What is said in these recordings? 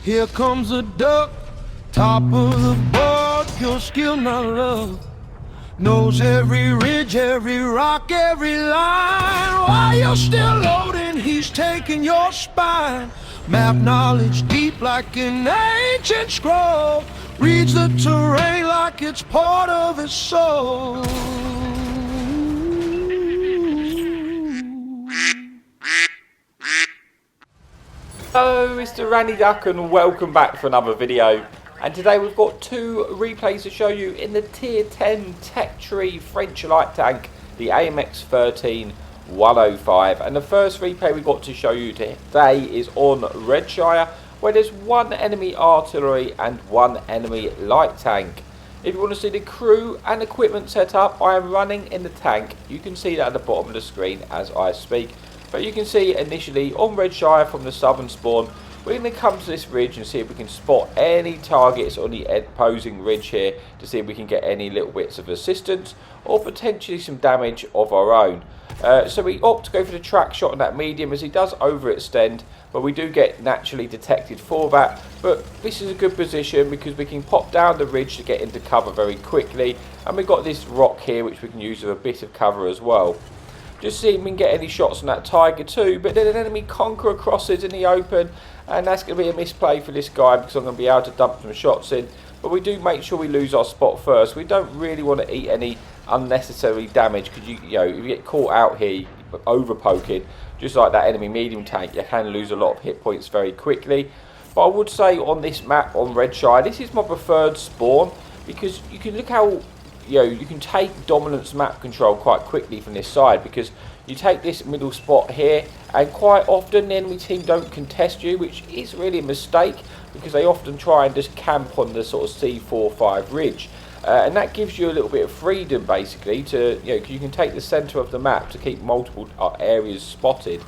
Here comes a duck, top of the board, pure skill, not love. Knows every ridge, every rock, every line. While you're still loading, he's taking your spine. Map knowledge deep like an ancient scroll. Reads the terrain like it's part of his soul. Hello, Mr. Randy Duck, and welcome back for another video. And today we've got two replays to show you in the tier 10 tech tree French light tank, the AMX 13105. And the first replay we've got to show you today is on Redshire, where there's one enemy artillery and one enemy light tank. If you want to see the crew and equipment setup, I am running in the tank. You can see that at the bottom of the screen as I speak. But you can see initially on Redshire from the southern spawn, we're going to come to this ridge and see if we can spot any targets on the opposing ridge here to see if we can get any little bits of assistance or potentially some damage of our own. So we opt to go for the track shot on that medium as he does overextend, but we do get naturally detected for that. But this is a good position because we can pop down the ridge to get into cover very quickly, and we've got this rock here which we can use as a bit of cover as well. Just see if we can get any shots on that tiger too, but then an enemy conqueror crosses in the open, and that's going to be a misplay for this guy because I'm going to be able to dump some shots in. But we do make sure we lose our spot first. We don't really want to eat any unnecessary damage because you know, if you get caught out here over poking, just like that enemy medium tank, you can lose a lot of hit points very quickly. But I would say on this map on Redshire, this is my preferred spawn because you can look how you can take dominance map control quite quickly from this side, because you take this middle spot here and quite often the enemy team don't contest you, which is really a mistake because they often try and just camp on the sort of C4-5 ridge, and that gives you a little bit of freedom basically to, you can take the center of the map to keep multiple areas spotted.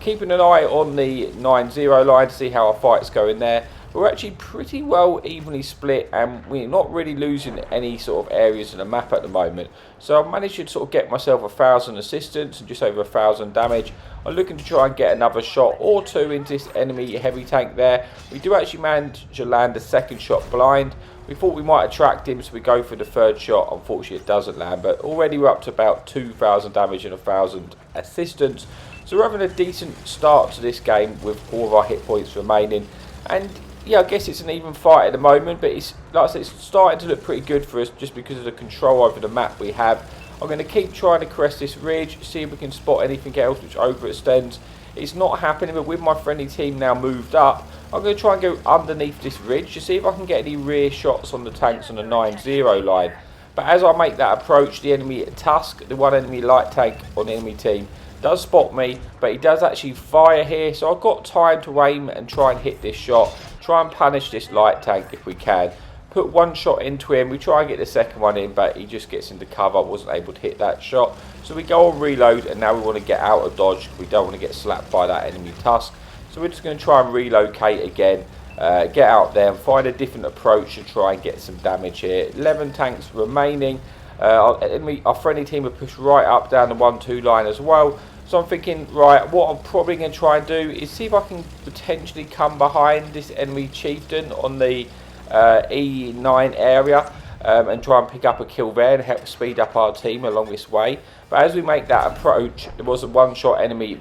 Keeping an eye on the 9-0 line to see how our fight's going there. We're actually pretty well evenly split and we're not really losing any sort of areas in the map at the moment. So I've managed to sort of get myself 1,000 assistance and just over 1,000 damage. I'm looking to try and get another shot or two into this enemy heavy tank there. We do actually manage to land a second shot blind. We thought we might attract him, so we go for the third shot. Unfortunately it doesn't land, but already we're up to about 2,000 damage and 1,000 assistance. So we're having a decent start to this game with all of our hit points remaining. And yeah, I guess it's an even fight at the moment, but it's, like I said, it's starting to look pretty good for us just because of the control over the map we have. I'm going to keep trying to crest this ridge, see if we can spot anything else which overextends. It's not happening, but with my friendly team now moved up, I'm going to try and go underneath this ridge to see if I can get any rear shots on the tanks on the 9-0 line. But as I make that approach, the enemy Tusk, the one enemy light tank on the enemy team, does spot me, but he does actually fire here, so I've got time to aim and try and hit this shot, try and punish this light tank if we can. Put one shot into him, we try and get the second one in, but he just gets into cover, wasn't able to hit that shot. So we go on reload, and now we want to get out of dodge, we don't want to get slapped by that enemy Tusk. So we're just going to try and relocate again, get out there and find a different approach to try and get some damage here. 11 tanks remaining. Our friendly team have pushed right up down the 1-2 line as well. So I'm thinking, right, what I'm probably going to try and do is see if I can potentially come behind this enemy chieftain on the E9 area and try and pick up a kill there and help speed up our team along this way. But as we make that approach, there was a one-shot enemy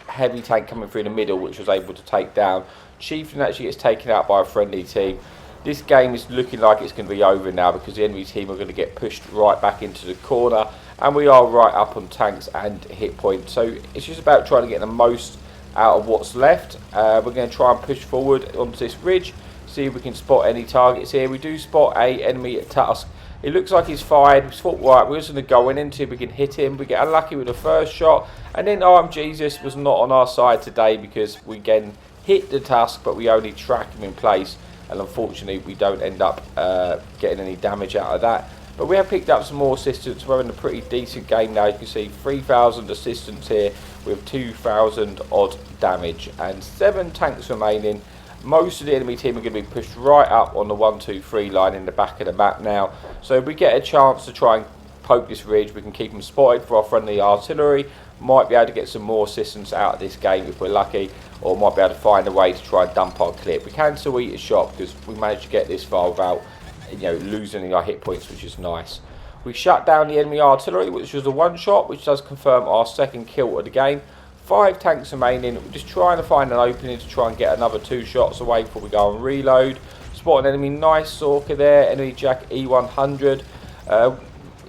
heavy tank coming through the middle which was able to take down. Chieftain actually gets taken out by a friendly team. This game is looking like it's going to be over now because the enemy team are going to get pushed right back into the corner, and we are right up on tanks and hit points. So it's just about trying to get the most out of what's left. We're going to try and push forward onto this ridge, see if we can spot any targets here. We do spot a enemy at Tusk. It looks like he's fired. We thought, right, we're just going to go in until we can hit him. We get unlucky with the first shot, and then Jesus was not on our side today because we again hit the Tusk, but we only track him in place. And unfortunately we don't end up getting any damage out of that. But we have picked up some more assistance. We're in a pretty decent game now. You can see 3,000 assistance here with 2,000 odd damage and 7 tanks remaining. Most of the enemy team are going to be pushed right up on the 1-2-3 line in the back of the map now. So if we get a chance to try and poke this ridge, we can keep them spotted for our friendly artillery. might be able to get some more assistance out of this game if we're lucky, or might be able to find a way to try and dump our clip. We can still eat a shot because we managed to get this far without, you know, losing any of our hit points, which is nice. We shut down the enemy artillery, which was a one shot, which does confirm our second kill of the game. 5 tanks remaining. We're just trying to find an opening to try and get another 2 shots away before we go and reload. Spot an enemy nice Sorka there, enemy Jack E100.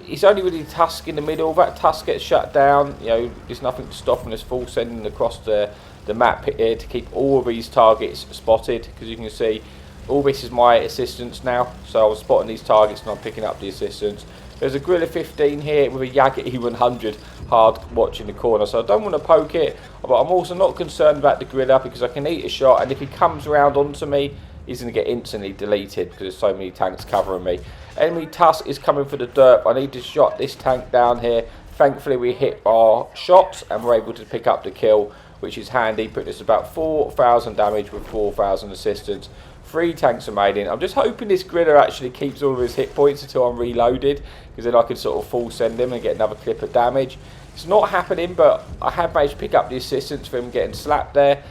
It's only really Tusk in the middle. That Tusk gets shut down. You know, there's nothing to stop from this full sending across the map here to keep all of these targets spotted, because you can see all this is my assistance now. So I was spotting these targets and I'm picking up the assistance. There's a Gorilla 15 here with a Jaeger E100 hard watching the corner, so I don't want to poke it, but I'm also not concerned about the Gorilla because I can eat a shot, and if he comes around onto me, he's going to get instantly deleted because there's so many tanks covering me. Enemy Tusk is coming for the dirt. I need to shot this tank down here. Thankfully we hit our shots and we're able to pick up the kill, which is handy. Put us about 4,000 damage with 4,000 assistance. 3 tanks remaining. I'm just hoping this Gorilla actually keeps all of his hit points until I'm reloaded, because then I can sort of full send him and get another clip of damage. It's not happening, but I have managed to pick up the assistance for him getting slapped there.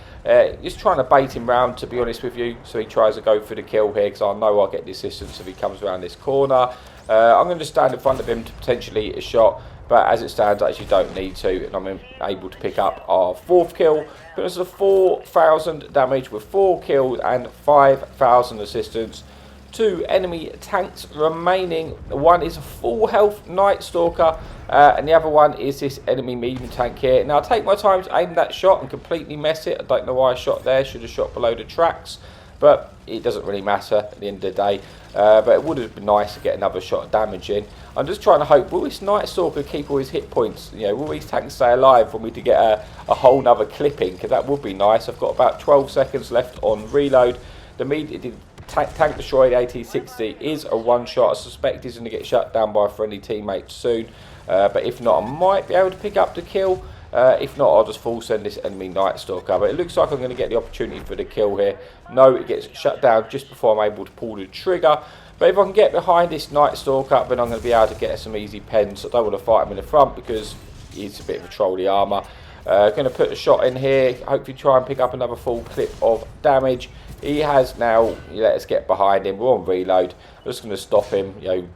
Just trying to bait him round, to be honest with you, so he tries to go for the kill here, because I know I'll get the assistance if he comes around this corner. I'm going to stand in front of him to potentially hit a shot, but as it stands I actually don't need to, and I'm able to pick up our 4th kill. But it's a 4,000 damage with 4 kills and 5,000 assistance. 2 enemy tanks remaining. One is a full health Night Stalker, and the other one is this enemy medium tank here. Now I take my time to aim that shot and completely mess it. I don't know why I shot there, should have shot below the tracks, but it doesn't really matter at the end of the day. But it would have been nice to get another shot of damage in. I'm just trying to hope, will this Night Stalker keep all his hit points? You know, will these tanks stay alive for me to get a whole nother clipping? Because that would be nice. I've got about 12 seconds left on reload. The tank destroyer, the AT-60, is a one shot. I suspect he's going to get shut down by a friendly teammate soon. But if not, I might be able to pick up the kill. If not, I'll just full send this enemy Night Stalker. But it looks like I'm going to get the opportunity for the kill here. No, it gets shut down just before I'm able to pull the trigger. But if I can get behind this Night Stalker, then I'm going to be able to get some easy pens. I don't want to fight him in the front because he's a bit of a trolly armour. Going to put a shot in here. Hopefully try and pick up another full clip of damage. He has now let us get behind him. We're on reload. I'm just going to stop him. You know,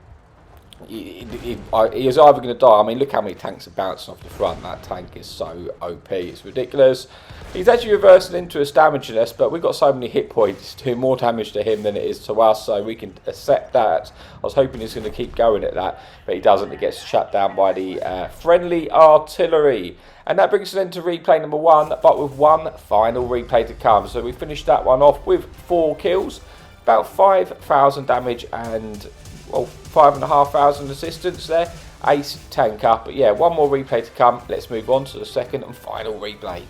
he is either going to die. I mean, look how many tanks are bouncing off the front. That tank is so OP. It's ridiculous. He's actually reversing into us, damaging us, but we've got so many hit points, doing more damage to him than it is to us, so we can accept that. I was hoping he's going to keep going at that, but he doesn't. He gets shut down by the friendly artillery. And that brings us into replay number 1, but with one final replay to come. So we finished that one off with 4 kills, about 5,000 damage and, well, 5,500 assistance there. Ace tanker. But yeah, one more replay to come. Let's move on to the second and final replay.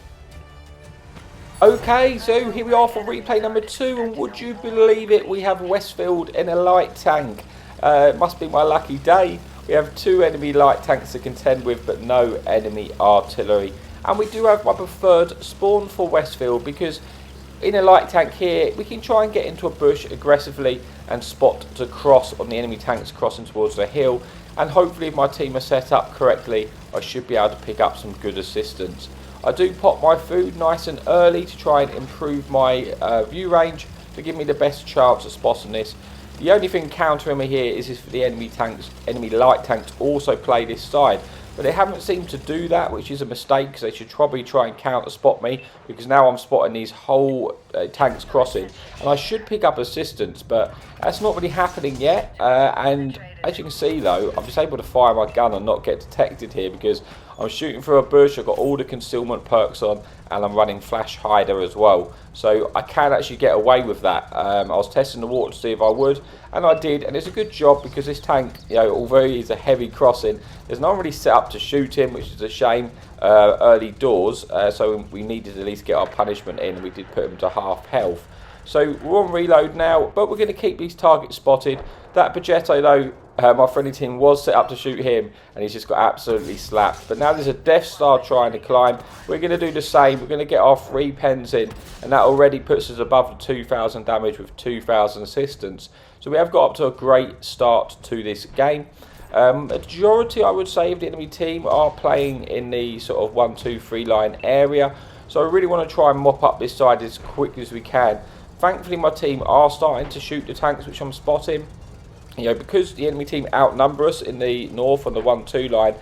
Okay, so here we are for replay number 2, and would you believe it, we have Westfield in a light tank. It must be my lucky day. We have 2 enemy light tanks to contend with, but no enemy artillery. And we do have my preferred spawn for Westfield, because in a light tank here, we can try and get into a bush aggressively and spot to cross on the enemy tanks crossing towards the hill. And hopefully if my team are set up correctly, I should be able to pick up some good assistance. I do pop my food nice and early to try and improve my view range to give me the best chance of spotting this. The only thing countering me here is if the enemy light tanks also play this side. But they haven't seemed to do that, which is a mistake, because they should probably try and counter spot me, because now I'm spotting these whole tanks crossing. And I should pick up assistance, but that's not really happening yet. And as you can see though, I'm just able to fire my gun and not get detected here, because I'm shooting through a bush, I've got all the concealment perks on, and I'm running flash hider as well. So I can actually get away with that. I was testing the water to see if I would, and I did, and it's a good job, because this tank, you know, although he's a heavy crossing, there's no one really set up to shoot him, which is a shame early doors. So we needed to at least get our punishment in, and we did put him to half health. So we're on reload now, but we're going to keep these targets spotted. That Progetto though, my friendly team was set up to shoot him, and he's just got absolutely slapped. But now there's a Death Star trying to climb. We're going to do the same. We're going to get our 3 pens in, and that already puts us above the 2,000 damage with 2,000 assistance. So we have got up to a great start to this game. Majority, I would say, of the enemy team are playing in the sort of 1, 2, 3 line area. So I really want to try and mop up this side as quickly as we can. Thankfully, my team are starting to shoot the tanks, which I'm spotting. You know, because the enemy team outnumber us in the north on the 1, 2 line,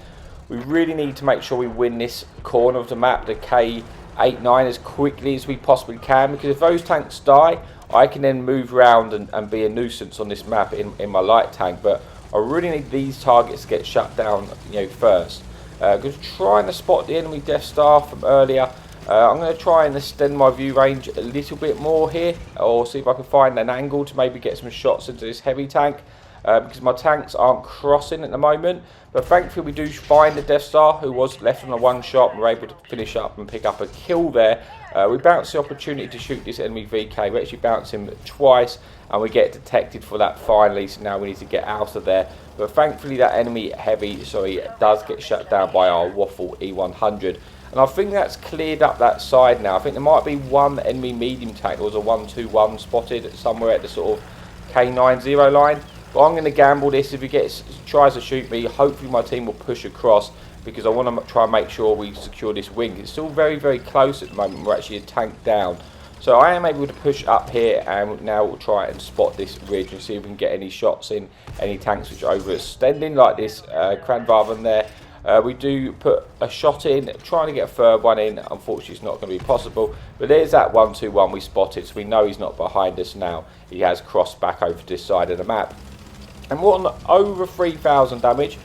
we really need to make sure we win this corner of the map, the K8, 9, as quickly as we possibly can. Because if those tanks die, I can then move around and be a nuisance on this map in my light tank. But I really need these targets to get shut down, you know, first. Just trying to spot the enemy Death Star from earlier. I'm going to try and extend my view range a little bit more here, or see if I can find an angle to maybe get some shots into this heavy tank, because my tanks aren't crossing at the moment. But thankfully we do find the Death Star, who was left on a one shot, and we're able to finish up and pick up a kill there. We bounce the opportunity to shoot this enemy VK. We actually bounce him twice, and we get detected for that finally, so now we need to get out of there. But thankfully that enemy heavy, does get shut down by our Waffle E100. And I think that's cleared up that side now. I think there might be one enemy medium tank. There was a 1-2-1 spotted somewhere at the sort of K90 line. But I'm going to gamble this. If he tries to shoot me, hopefully my team will push across, because I want to try and make sure we secure this wing. It's still very, very close at the moment. We're actually a tank down. So I am able to push up here, and now we'll try and spot this ridge and see if we can get any shots in any tanks which are overextending like this Cranvarden there. We do put a shot in, trying to get a third one in. Unfortunately, it's not going to be possible. But there's that 1-2-1 we spotted, so we know he's not behind us now. He has crossed back over to this side of the map. And we're on over 3,000 damage,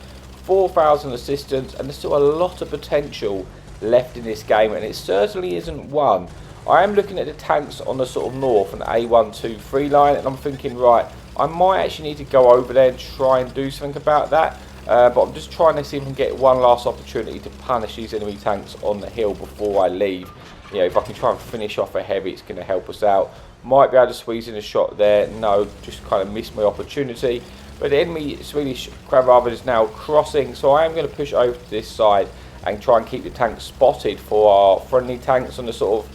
4,000 assistance, and there's still a lot of potential left in this game, and it certainly isn't won. I am looking at the tanks on the sort of north and A1, 2, 3 line, and I'm thinking, right, I might actually need to go over there and try and do something about that. But I'm just trying to see if I can get one last opportunity to punish these enemy tanks on the hill before I leave. You know, if I can try and finish off a heavy, it's going to help us out. Might be able to squeeze in a shot there. No, just kind of missed my opportunity. But the enemy Swedish Cranvarden is now crossing, so I am going to push over to this side and try and keep the tanks spotted for our friendly tanks on the sort of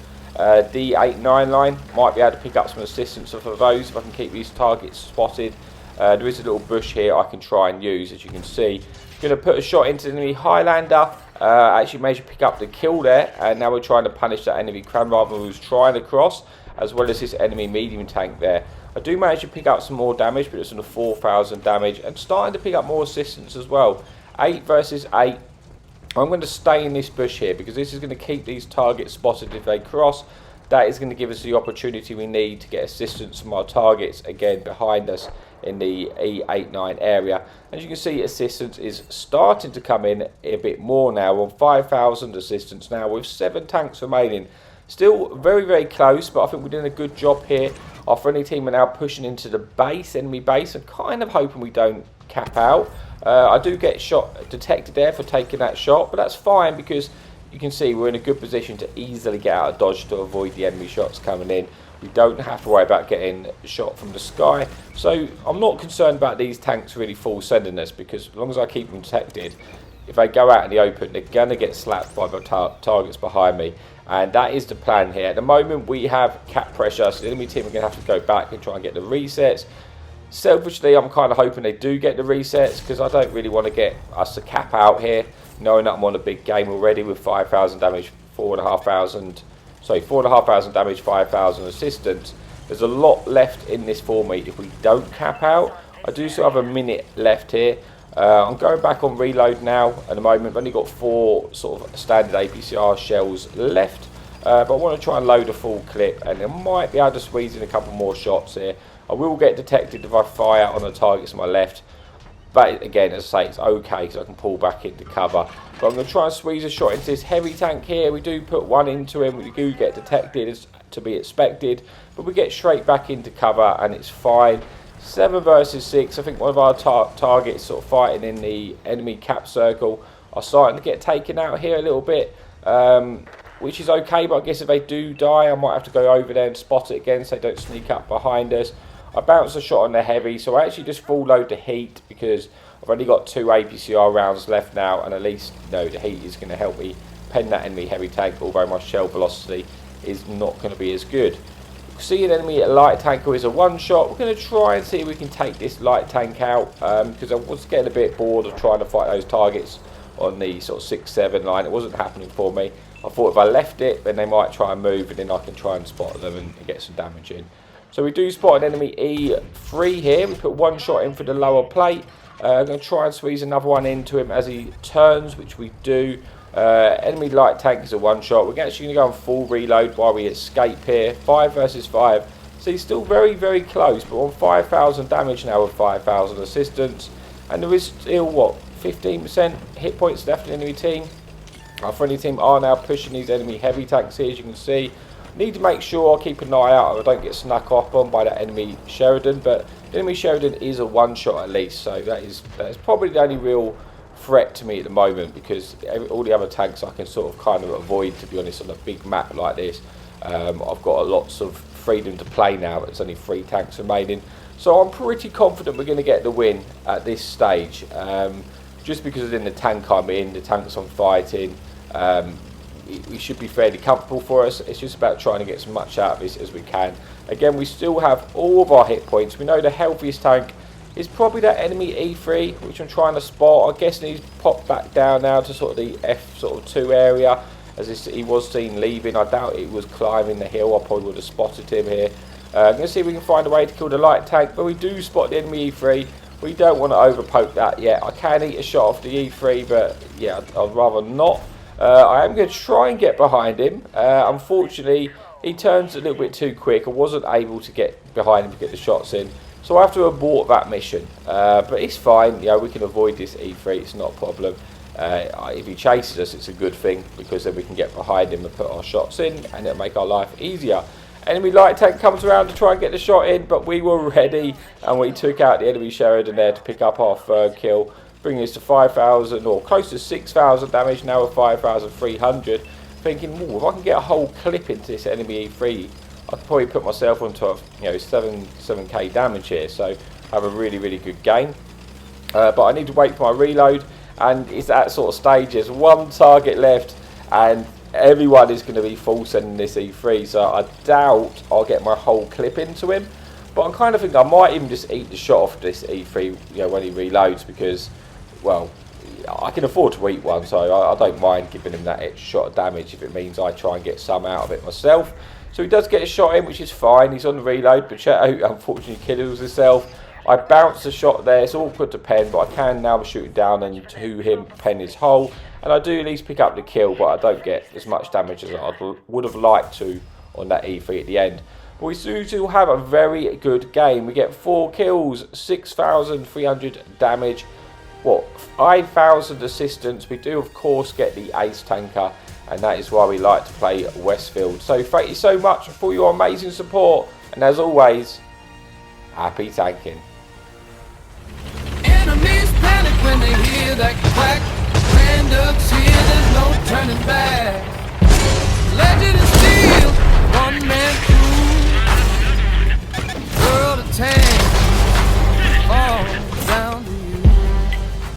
D8, 9 line. Might be able to pick up some assistance for those if I can keep these targets spotted. There is a little bush here I can try and use, as you can see. Going to put a shot into the enemy Highlander. Actually managed to pick up the kill there, and now we're trying to punish that enemy Cranvarden who's trying to cross, as well as this enemy medium tank there. I do manage to pick up some more damage, but it's on the 4,000 damage, and starting to pick up more assistance as well. 8 versus 8. I'm going to stay in this bush here, because this is going to keep these targets spotted if they cross. That is going to give us the opportunity we need to get assistance from our targets again behind us in the E8-9 area. As you can see, assistance is starting to come in a bit more now. We're on 5,000 assistance now with 7 tanks remaining. Still very, very close, but I think we're doing a good job here. Our friendly team are now pushing into the base, enemy base. I'm kind of hoping we don't cap out. I do get shot detected there for taking that shot, but that's fine, because you can see we're in a good position to easily get out of dodge to avoid the enemy shots coming in. We don't have to worry about getting shot from the sky. So I'm not concerned about these tanks really full sending us, because as long as I keep them detected, if they go out in the open, they're going to get slapped by the targets behind me. And that is the plan here. At the moment, we have cap pressure, so the enemy team are going to have to go back and try and get the resets. Selfishly, I'm kind of hoping they do get the resets, because I don't really want to get us to cap out here, knowing that I'm on a big game already with 5,000 damage, 4,500 damage, 5,000 assistance. There's a lot left in this for me if we don't cap out. I do still have a minute left here. I'm going back on reload now at the moment. I've only got 4 sort of standard APCR shells left, but I want to try and load a full clip, and I might be able to squeeze in a couple more shots here. I will get detected if I fire on the targets on my left, but again, as I say, it's okay because I can pull back into cover. But I'm going to try and squeeze a shot into this heavy tank here. We do put one into him. We do get detected, as to be expected, but we get straight back into cover and it's fine. 7 versus 6. I think one of our targets sort of fighting in the enemy cap circle are starting to get taken out here a little bit, which is okay, but I guess if they do die, I might have to go over there and spot it again so they don't sneak up behind us. I bounced a shot on the heavy, so I actually just full load the heat, because I've only got 2 APCR rounds left now, and at least, you know, the heat is going to help me pen that enemy heavy tank, although my shell velocity is not going to be as good. see an enemy light tanker is a one-shot. We're going to try and see if we can take this light tank out, because I was getting a bit bored of trying to fight those targets on the sort of 6-7 line. It wasn't happening for me. I thought if I left it, then they might try and move, and then I can try and spot them and get some damage in. So we do spot an enemy E3 here. We put one shot in for the lower plate. I'm going to try and squeeze another one into him as he turns, which we do. Enemy light tank is a one shot. We're actually going to go on full reload while we escape here. 5 versus 5. So he's still very, very close, but on 5,000 damage now with 5,000 assistance. And there is still, what, 15% hit points left in the enemy team. Our friendly team are now pushing these enemy heavy tanks here, as you can see. Need to make sure I keep an eye out I don't get snuck off on by that enemy Sheridan, but the enemy Sheridan is a one shot at least, so that is probably the only real threat to me at the moment, because all the other tanks I can sort of kind of avoid, to be honest, on a big map like this. I've got lots of freedom to play now, but there's only 3 tanks remaining, so I'm pretty confident we're going to get the win at this stage, just because in the tank I'm in, the tanks I'm fighting. We should be fairly comfortable for us. It's just about trying to get as much out of this as we can. Again, we still have all of our hit points. We know the healthiest tank is probably that enemy E3, which I'm trying to spot. I'm guessing he's popped back down now to sort of the F2 area, as he was seen leaving. I doubt he was climbing the hill. I probably would have spotted him here. I'm going to see if we can find a way to kill the light tank, but we do spot the enemy E3. We don't want to overpoke that yet. I can eat a shot off the E3, but yeah, I'd rather not. I am going to try and get behind him. Unfortunately, he turns a little bit too quick. I wasn't able to get behind him to get the shots in, so I have to abort that mission. But it's fine. You know, we can avoid this E3. It's not a problem. If he chases us, it's a good thing, because then we can get behind him and put our shots in, and it'll make our life easier. Enemy light tank comes around to try and get the shot in, but we were ready, and we took out the enemy Sheridan there to pick up our 3rd kill. Bringing us to 5,000 or close to 6,000 damage now with 5,300. Thinking, if I can get a whole clip into this enemy E3, I could probably put myself onto a 7k damage here. So have a really, really good game. But I need to wait for my reload, and it's that sort of stage. There's one target left, and everyone is going to be full sending this E3. So I doubt I'll get my whole clip into him. But I'm kind of thinking I might even just eat the shot off this E3, when he reloads, because, well, I can afford to eat one, so I don't mind giving him that extra shot of damage if it means I try and get some out of it myself. So he does get a shot in, which is fine. He's on the reload, but Cheto unfortunately kills himself. I bounce a shot there. It's awkward to pen, but I can now shoot it down and to him pen his hole. And I do at least pick up the kill, but I don't get as much damage as I would have liked to on that E3 at the end. But we still have a very good game. We get 4 kills, 6,300 damage. 5,000 assistance. We do of course get the ace tanker, and that is why we like to play Westfield. So thank you so much for your amazing support, and as always, happy tanking. Enemies panic when they hear that crack. Stand up, see there's no